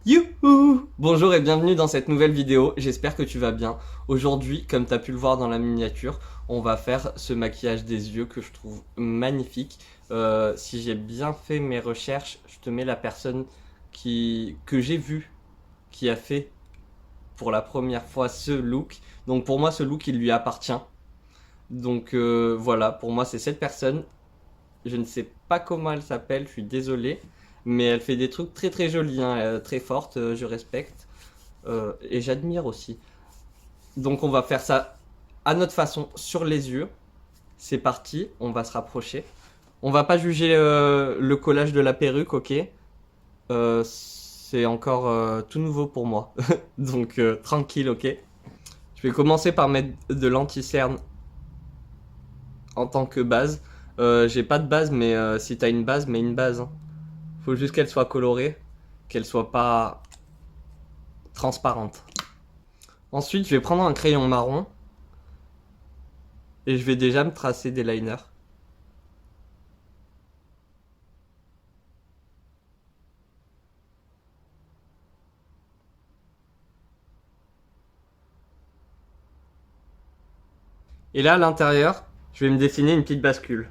Youhou! Bonjour et bienvenue dans cette nouvelle vidéo, j'espère que tu vas bien. Aujourd'hui, comme tu as pu le voir dans la miniature, on va faire ce maquillage des yeux que je trouve magnifique. Si j'ai bien fait mes recherches, je te mets la personne que j'ai vue qui a fait pour la première fois ce look. Donc pour moi, ce look, il lui appartient. Donc voilà, pour moi, c'est cette personne. Je ne sais pas comment elle s'appelle, je suis désolé. Mais elle fait des trucs très très jolis, hein, très fortes, je respecte. Et j'admire aussi. Donc on va faire ça à notre façon sur les yeux. C'est parti, on va se rapprocher. On va pas juger le collage de la perruque, ok. C'est encore tout nouveau pour moi. Donc tranquille, ok. Je vais commencer par mettre de l'anti-cerne en tant que base. J'ai pas de base, mais si t'as une base, mets une base, hein. Faut juste qu'elle soit colorée, qu'elle soit pas transparente. Ensuite, je vais prendre un crayon marron et je vais déjà me tracer des liners. Et là, à l'intérieur, je vais me dessiner une petite bascule.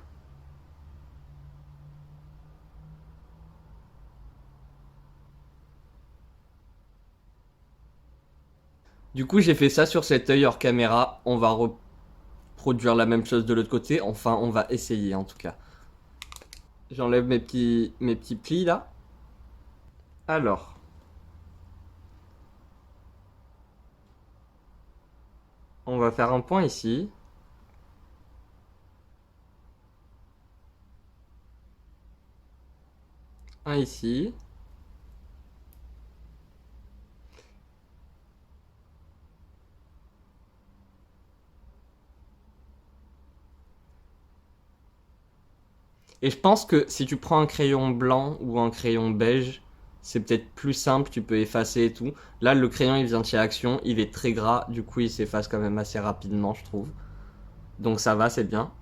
Du coup, j'ai fait ça sur cet œil hors caméra. On va reproduire la même chose de l'autre côté. Enfin, on va essayer en tout cas. J'enlève mes petits plis là. Alors, on va faire un point ici. Un ici. Et je pense que si tu prends un crayon blanc ou un crayon beige, c'est peut-être plus simple, tu peux effacer et tout. Là, le crayon, il vient de chez Action, il est très gras, du coup, il s'efface quand même assez rapidement, je trouve. Donc ça va, c'est bien.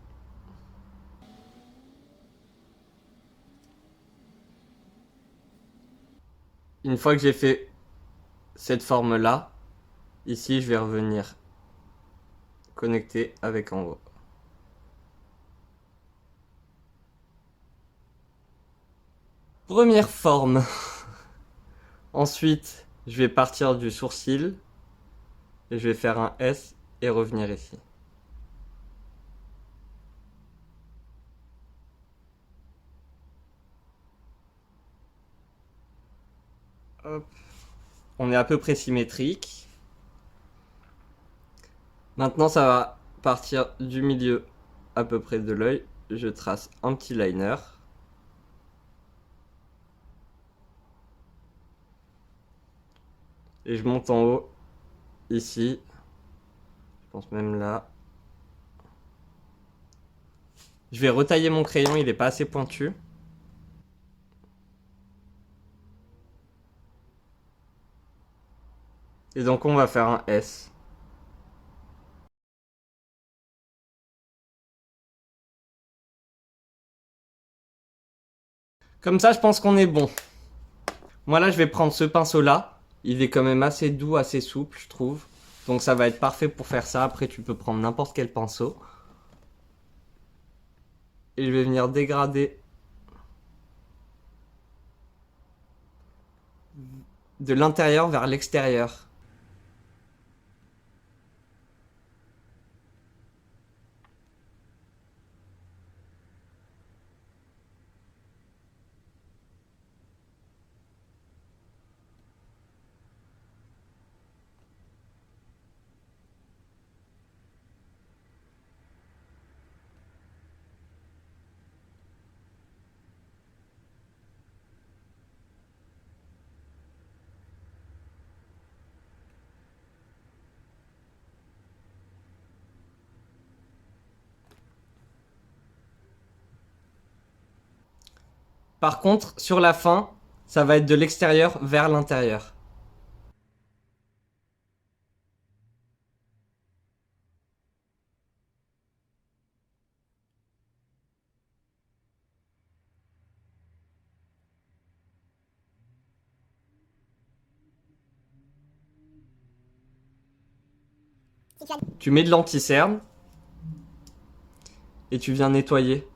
Une fois que j'ai fait cette forme-là, ici, je vais revenir connecter avec en haut. Première forme. Ensuite, je vais partir du sourcil et je vais faire un S et revenir ici. Hop. On est à peu près symétrique. Maintenant, ça va partir du milieu à peu près de l'œil. Je trace un petit liner. Et je monte en haut, ici. Je pense même là. Je vais retailler mon crayon, il n'est pas assez pointu. Et donc on va faire un S. Comme ça, je pense qu'on est bon. Moi là, je vais prendre ce pinceau-là. Il est quand même assez doux, assez souple, je trouve. Donc ça va être parfait pour faire ça. Après, tu peux prendre n'importe quel pinceau. Et je vais venir dégrader de l'intérieur vers l'extérieur. Par contre, sur la fin, ça va être de l'extérieur vers l'intérieur. Tu mets de l'anti-cerne et tu viens nettoyer.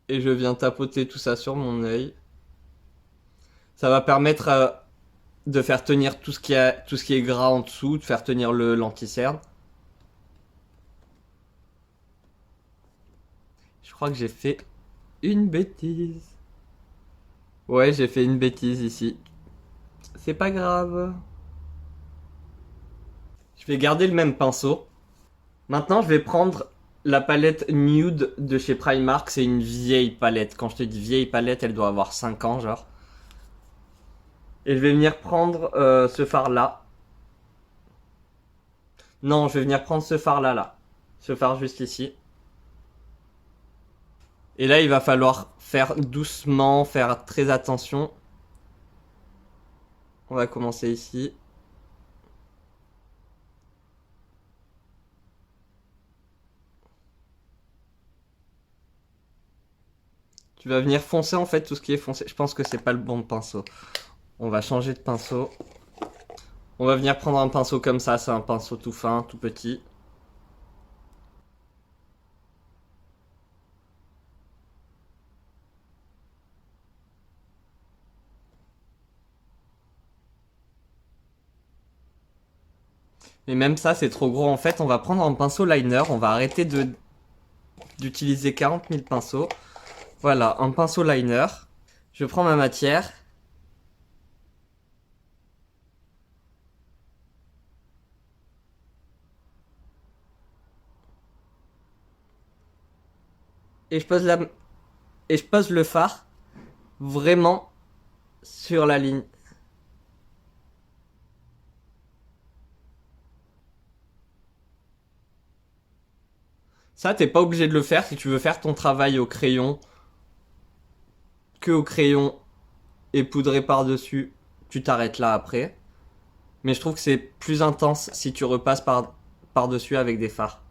Et je viens tapoter tout ça sur mon œil. Ça va permettre de faire tenir tout ce qui est gras en dessous, de faire tenir le l'anti-cerne. Je crois que j'ai fait une bêtise. Ouais, j'ai fait une bêtise ici. C'est pas grave. Je vais garder le même pinceau. Maintenant, je vais prendre la palette Nude de chez Primark. C'est une vieille palette. Quand je te dis vieille palette, elle doit avoir 5 ans, genre. Et je vais venir prendre ce fard-là. Non, je vais venir prendre ce fard-là, là. Ce fard juste ici. Et là, il va falloir faire doucement, faire très attention. On va commencer ici. Tu vas venir foncer en fait tout ce qui est foncé. Je pense que c'est pas le bon pinceau. On va changer de pinceau. On va venir prendre un pinceau comme ça. C'est un pinceau tout fin, tout petit. Mais même ça, c'est trop gros. En fait, on va prendre un pinceau liner. On va arrêter d'utiliser 40 000 pinceaux. Voilà, un pinceau liner. Je prends ma matière. Et je pose le fard vraiment sur la ligne. Ça, t'es pas obligé de le faire si tu veux faire ton travail au crayon. Que au crayon et poudrer par-dessus, tu t'arrêtes là après. Mais je trouve que c'est plus intense si tu repasses par-dessus avec des fards.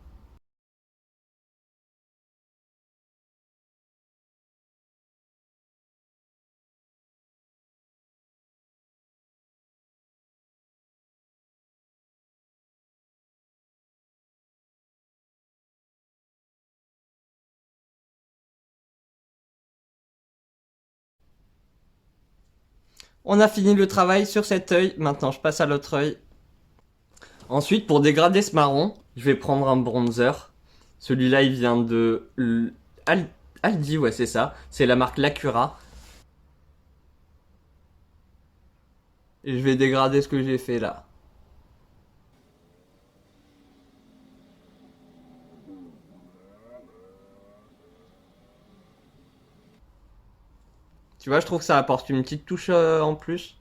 On a fini le travail sur cet œil, maintenant je passe à l'autre œil. Ensuite, pour dégrader ce marron, je vais prendre un bronzer. Celui-là, il vient de Aldi, ouais, c'est ça. C'est la marque Lacura. Et je vais dégrader ce que j'ai fait là. Tu vois, je trouve que ça apporte une petite touche en plus.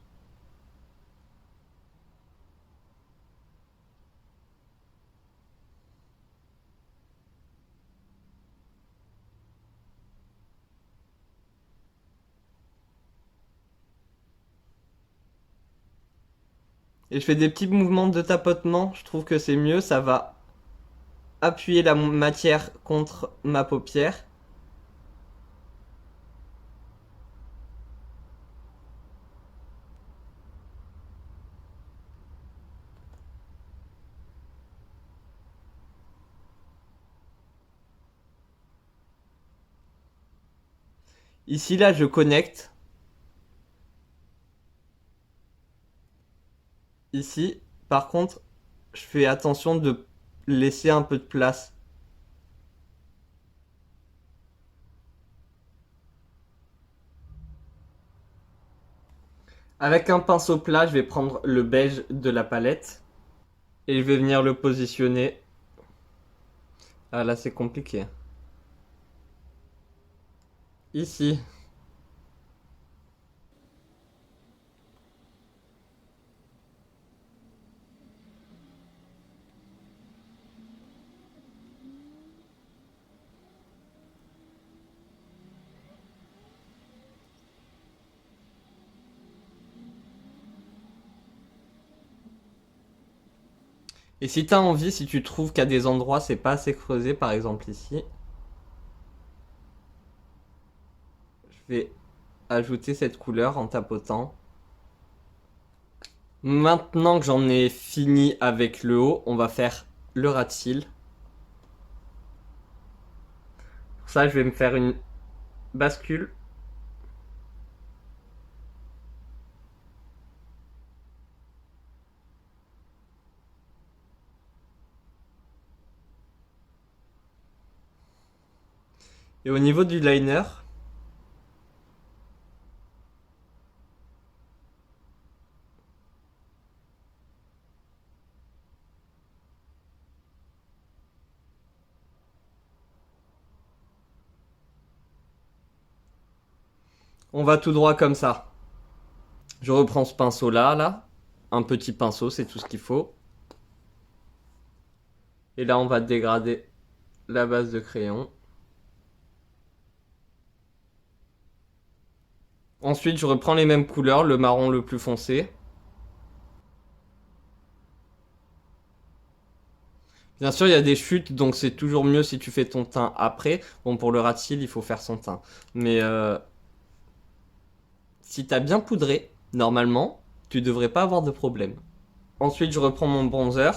Et je fais des petits mouvements de tapotement. Je trouve que c'est mieux. Ça va appuyer la matière contre ma paupière. Ici, là, je connecte. Ici, par contre, je fais attention de laisser un peu de place. Avec un pinceau plat, je vais prendre le beige de la palette et je vais venir le positionner. Ah là, c'est compliqué. Ici. Et si t'as envie, si tu trouves qu'à des endroits c'est pas assez creusé, par exemple ici, je vais ajouter cette couleur en tapotant. Maintenant que j'en ai fini avec le haut, on va faire le ras de cils. Pour ça, je vais me faire une bascule. Et au niveau du liner, on va tout droit comme ça. Je reprends ce pinceau là. Un petit pinceau, c'est tout ce qu'il faut. Et là, on va dégrader la base de crayon. Ensuite, je reprends les mêmes couleurs, le marron le plus foncé. Bien sûr, il y a des chutes, donc c'est toujours mieux si tu fais ton teint après. Bon, pour le ras de cils, il faut faire son teint. Mais si t'as bien poudré, normalement, tu devrais pas avoir de problème. Ensuite, je reprends mon bronzer.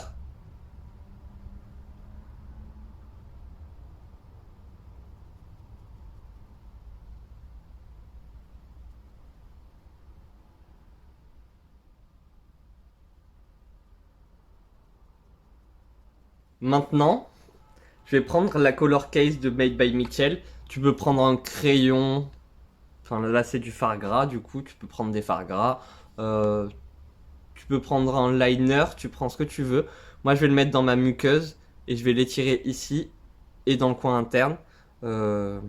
Maintenant, je vais prendre la color case de Made by Mitchell. Tu peux prendre un crayon. Enfin, là, c'est du fard gras, du coup, tu peux prendre des fards gras. Euh, Tu peux prendre un liner, tu prends ce que tu veux. Moi, je vais le mettre dans ma muqueuse et je vais l'étirer ici et dans le coin interne. Euh,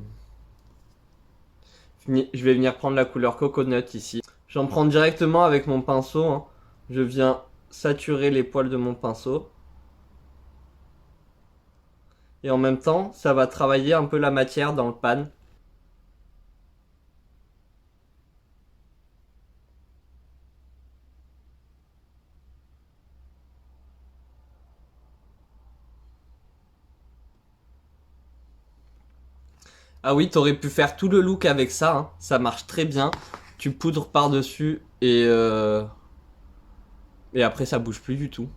je vais venir prendre la couleur coconut ici. J'en prends directement avec mon pinceau, hein. Je viens saturer les poils de mon pinceau. Et en même temps, ça va travailler un peu la matière dans le pan. Ah oui, t'aurais pu faire tout le look avec ça, hein. Ça marche très bien. Tu poudres par-dessus et après ça bouge plus du tout.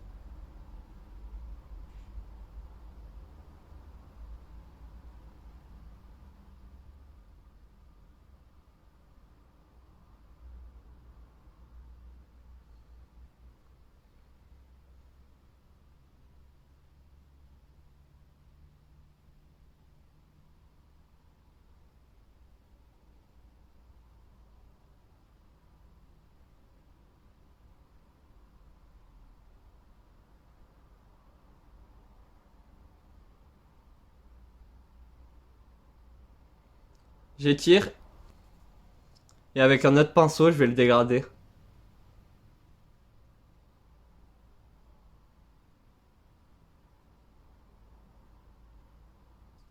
J'étire et avec un autre pinceau, je vais le dégrader.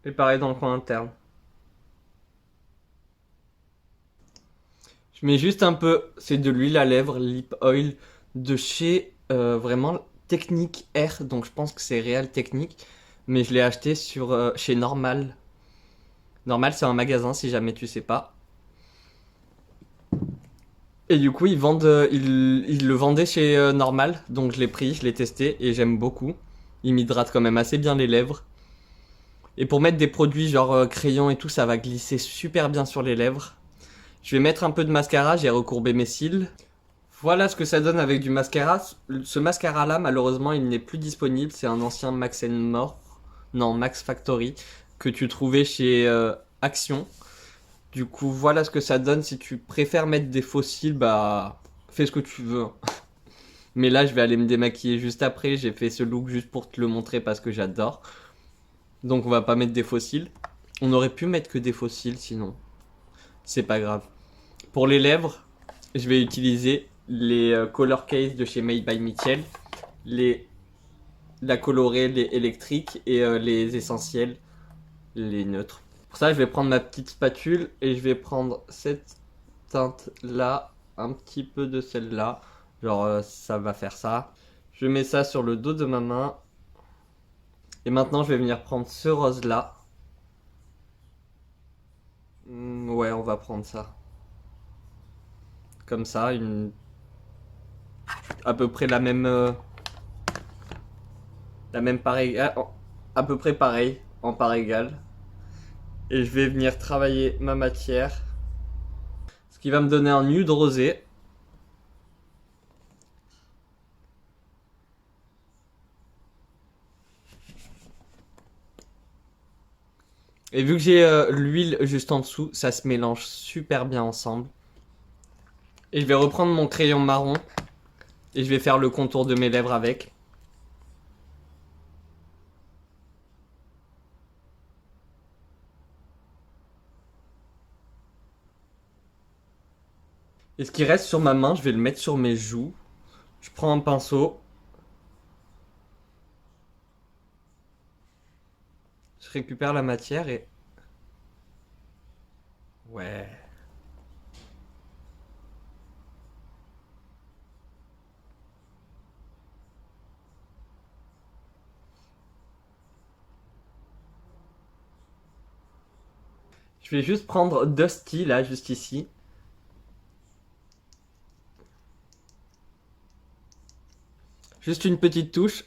Et pareil dans le coin interne. Je mets juste un peu, c'est de l'huile à lèvres, lip oil, de chez vraiment Technique R, donc je pense que c'est réel Technique, mais je l'ai acheté chez Normal. Normal, c'est un magasin si jamais tu sais pas. Et du coup, ils le vendaient chez Normal, donc je l'ai pris, je l'ai testé et j'aime beaucoup. Il m'hydrate quand même assez bien les lèvres. Et pour mettre des produits genre crayon et tout, ça va glisser super bien sur les lèvres. Je vais mettre un peu de mascara, j'ai recourbé mes cils. Voilà ce que ça donne avec du mascara. Ce mascara là, malheureusement, il n'est plus disponible. C'est un ancien Max More, non, Max Factory, que tu trouvais chez Action. Du coup, voilà ce que ça donne. Si tu préfères mettre des faux cils, bah fais ce que tu veux. Mais là, je vais aller me démaquiller juste après. J'ai fait ce look juste pour te le montrer parce que j'adore. Donc, on va pas mettre des faux cils. On aurait pu mettre que des faux cils sinon. C'est pas grave. Pour les lèvres, je vais utiliser les Color Case de chez Made by Mitchell. La colorée, les électriques et les essentiels, les neutres. Pour ça, je vais prendre ma petite spatule et je vais prendre cette teinte là, un petit peu de celle-là. Genre, ça va faire ça. Je mets ça sur le dos de ma main. Et maintenant, je vais venir prendre ce rose là. Ouais, on va prendre ça. Comme ça, à peu près la même pareille, à peu près pareil, en part égale. Et je vais venir travailler ma matière. Ce qui va me donner un nude rosé. Et vu que j'ai l'huile juste en dessous, ça se mélange super bien ensemble. Et je vais reprendre mon crayon marron. Et je vais faire le contour de mes lèvres avec. Et ce qui reste sur ma main, je vais le mettre sur mes joues. Je prends un pinceau. Je récupère la matière et... Ouais. Je vais juste prendre Dusty là, juste ici. Juste une petite touche.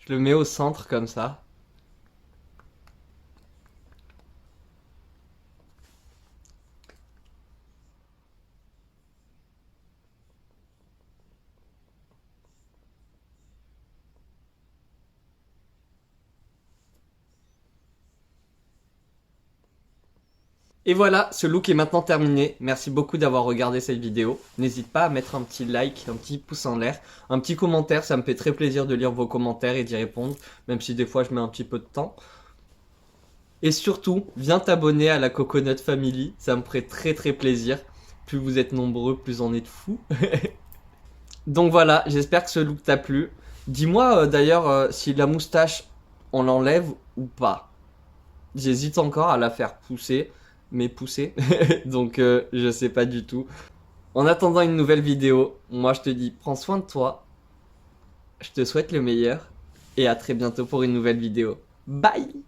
Je le mets au centre comme ça. Et voilà, ce look est maintenant terminé. Merci beaucoup d'avoir regardé cette vidéo. N'hésite pas à mettre un petit like, un petit pouce en l'air, un petit commentaire. Ça me fait très plaisir de lire vos commentaires et d'y répondre, même si des fois je mets un petit peu de temps. Et surtout, viens t'abonner à la Coconut Family. Ça me ferait très très plaisir. Plus vous êtes nombreux, plus on est de fous. Donc voilà, j'espère que ce look t'a plu. Dis-moi d'ailleurs si la moustache, on l'enlève ou pas. J'hésite encore à la faire pousser, mais pousser. Donc je sais pas du tout. En attendant une nouvelle vidéo, moi je te dis prends soin de toi. Je te souhaite le meilleur. Et à très bientôt pour une nouvelle vidéo. Bye!